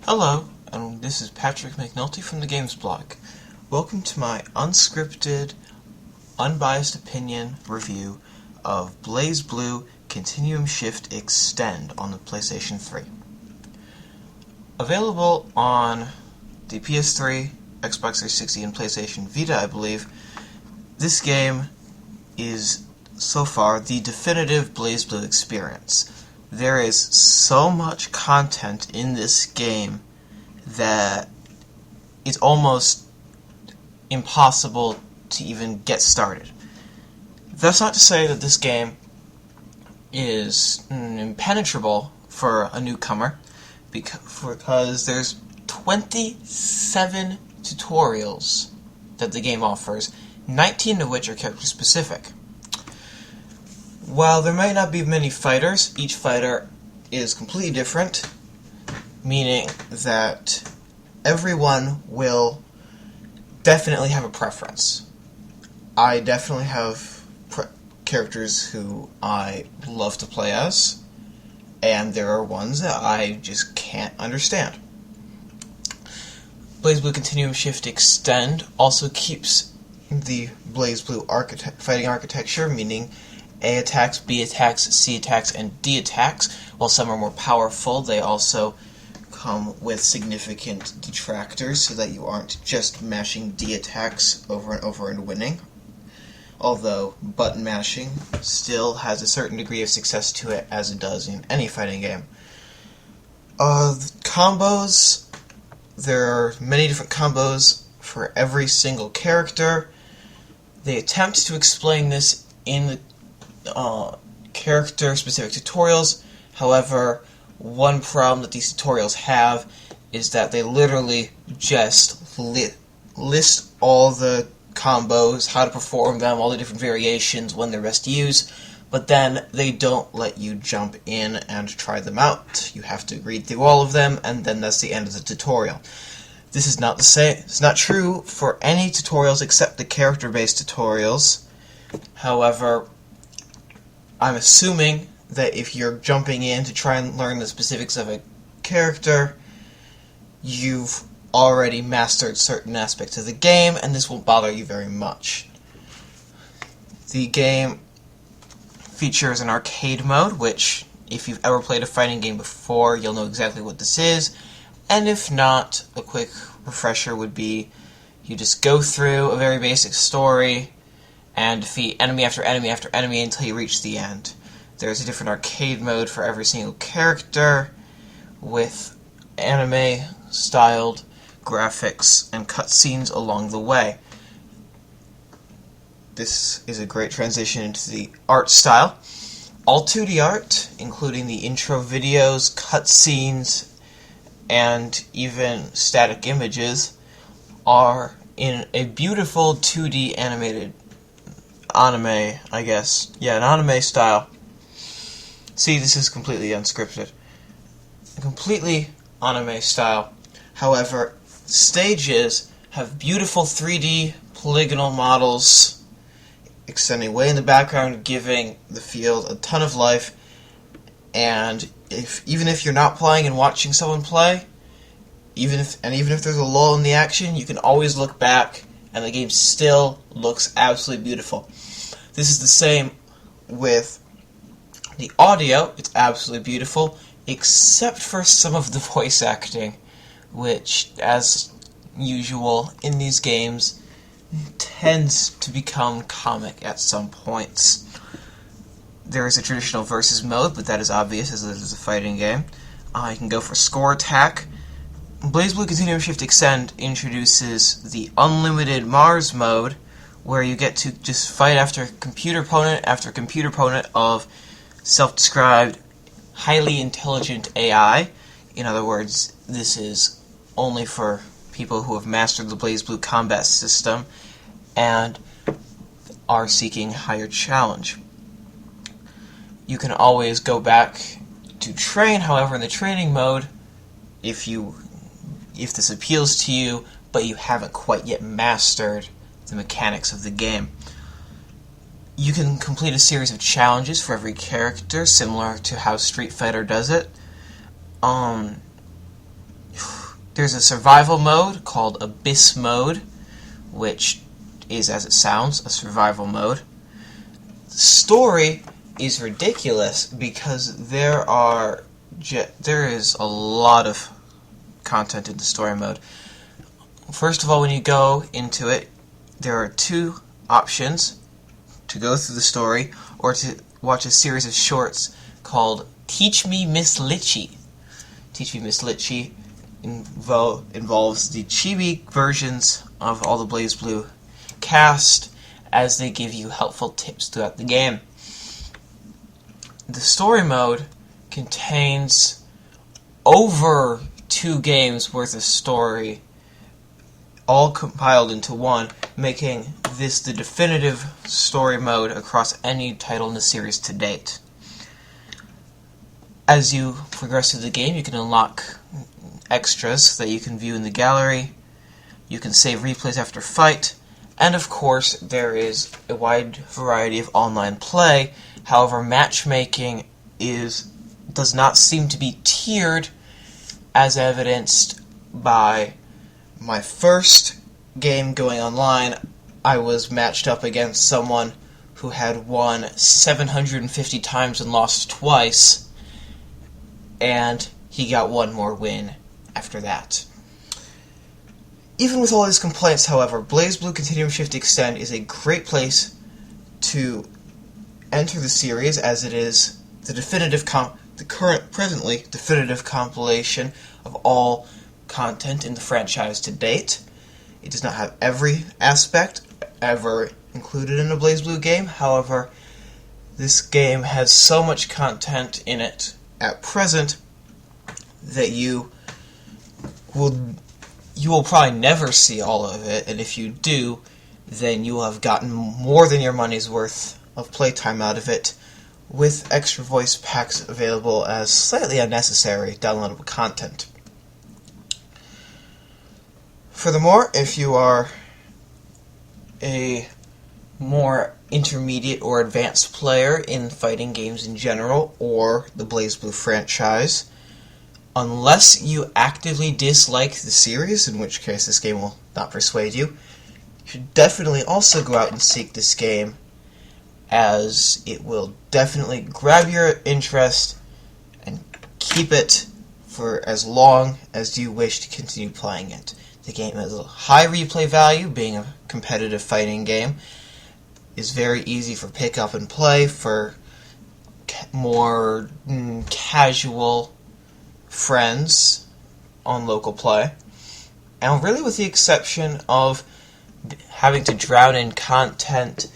Hello, and this is Patrick McNulty from the G.A.M.E.S blog. Welcome to my unscripted, unbiased opinion review of BlazBlue Continuum Shift Extend on the PlayStation 3. Available on the PS3, Xbox 360, and PlayStation Vita, I believe, this game is so far the definitive BlazBlue experience. There is so much content in this game that it's almost impossible to even get started. That's not to say that this game is impenetrable for a newcomer, because there's 27 tutorials that the game offers, 19 of which are character-specific. While there might not be many fighters, each fighter is completely different, meaning that everyone will definitely have a preference. I definitely have characters who I love to play as, and there are ones that I just can't understand. BlazBlue Continuum Shift Extend also keeps the BlazBlue fighting architecture, meaning A attacks, B attacks, C attacks, and D attacks. While some are more powerful, they also come with significant detractors so that you aren't just mashing D attacks over and over and winning. Although button mashing still has a certain degree of success to it, as it does in any fighting game. Combos, there are many different combos for every single character. They attempt to explain this in the character-specific tutorials. However, one problem that these tutorials have is that they literally just list all the combos, how to perform them, all the different variations, when they're best used, but then they don't let you jump in and try them out. You have to read through all of them, and then that's the end of the tutorial. This is not the same. It's not true for any tutorials except the character-based tutorials. However, I'm assuming that if you're jumping in to try and learn the specifics of a character, you've already mastered certain aspects of the game, and this won't bother you very much. The game features an arcade mode, which, if you've ever played a fighting game before, you'll know exactly what this is, and if not, a quick refresher would be you just go through a very basic story and defeat enemy after enemy after enemy until you reach the end. There's a different arcade mode for every single character, with anime-styled graphics and cutscenes along the way. This is a great transition into the art style. All 2D art, including the intro videos, cutscenes, and even static images, are in a beautiful 2D animated anime, I guess. Yeah, an anime style. See, this is completely unscripted. Completely anime style. However, stages have beautiful 3D polygonal models extending way in the background, giving the field a ton of life, and even if you're not playing and watching someone play, even if there's a lull in the action, you can always look back and the game still looks absolutely beautiful. This is the same with the audio. It's absolutely beautiful, except for some of the voice acting, which, as usual in these games, tends to become comic at some points. There is a traditional versus mode, but that is obvious as it is a fighting game. You can go for score attack. BlazBlue Continuum Shift Extend introduces the unlimited Mars mode, where you get to just fight after computer opponent of self-described, highly intelligent AI. In other words, this is only for people who have mastered the BlazBlue combat system and are seeking higher challenge. You can always go back to train, however, in the training mode, if this appeals to you, but you haven't quite yet mastered the mechanics of the game. You can complete a series of challenges for every character, similar to how Street Fighter does it. There's a survival mode called Abyss mode, which is, as it sounds, a survival mode. The story is ridiculous because there is a lot of content in the story mode. First of all, when you go into it, there are two options: to go through the story or to watch a series of shorts called Teach Me Miss Litchi. Teach Me Miss Litchi involves the chibi versions of all the BlazBlue cast as they give you helpful tips throughout the game. The story mode contains over 2 games worth of story, all compiled into one, making this the definitive story mode across any title in the series to date. As you progress through the game, you can unlock extras that you can view in the gallery, you can save replays after fight, and of course there is a wide variety of online play. However, matchmaking does not seem to be tiered, as evidenced by my first game going online. I was matched up against someone who had won 750 times and lost twice, and he got one more win after that. Even with all his complaints, however, BlazBlue Continuum Shift Extend is a great place to enter the series, as it is the presently definitive compilation of all content in the franchise to date. It does not have every aspect ever included in a BlazBlue game. However, this game has so much content in it at present that you will probably never see all of it, and if you do, then you will have gotten more than your money's worth of playtime out of it, with extra voice packs available as slightly unnecessary downloadable content. Furthermore, if you are a more intermediate or advanced player in fighting games in general, or the BlazBlue franchise, unless you actively dislike the series, in which case this game will not persuade you, you should definitely also go out and seek this game, as it will definitely grab your interest and keep it for as long as you wish to continue playing it. The game has a high replay value, being a competitive fighting game. Is very easy for pick up and play for more casual friends on local play. And really, with the exception of having to drown in content